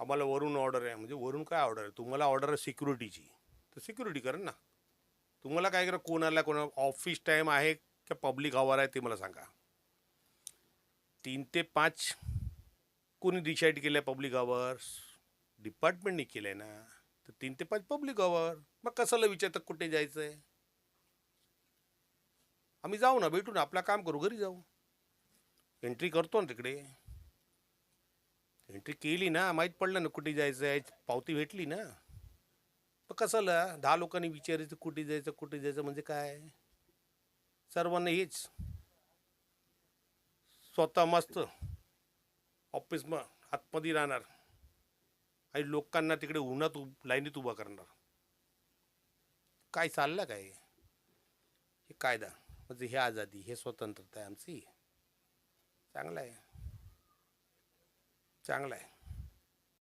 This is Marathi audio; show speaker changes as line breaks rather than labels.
आम्हाला वरून ऑर्डर आहे. म्हणजे वरून काय ऑर्डर आहे? तुम्हाला ऑर्डर आहे सिक्युरिटीची, तर सिक्युरिटी करा ना. तुम्हाला काय करा, कोणाला ऑफिस टाईम आहे की पब्लिक आवर आहे ते मला सांगा. 3 ते 5 कोणी डिसाईड केलं आहे पब्लिक आवर्स? डिपार्टमेंटने केलं आहे ना. तर 3 ते 5 पब्लिक आवर. मग कशाला विचारतं कुठे जायचं आहे? आम्ही जाऊ ना, भेटू ना, आपलं काम करू, घरी जाऊ. एंट्री करतो ना तिकडे. एंट्री केली ना, माहीत पडलं ना कुठे जायचं आहे, पावती भेटली ना. मग कशाला 10 लोकांनी विचारायचं कुठे जायचं कुठे जायचं म्हणजे काय? सर्वांना हेच. स्वतः मस्त ऑफिस मग आतमध्ये राहणार आणि लोकांना तिकडे उन्हात लाईनीत उभा करणार. काय चाललं काय? हे कायदा म्हणजे हे आझादी, हे स्वतंत्रता आहे आमची. चांगलं आहे, चांगलं आहे.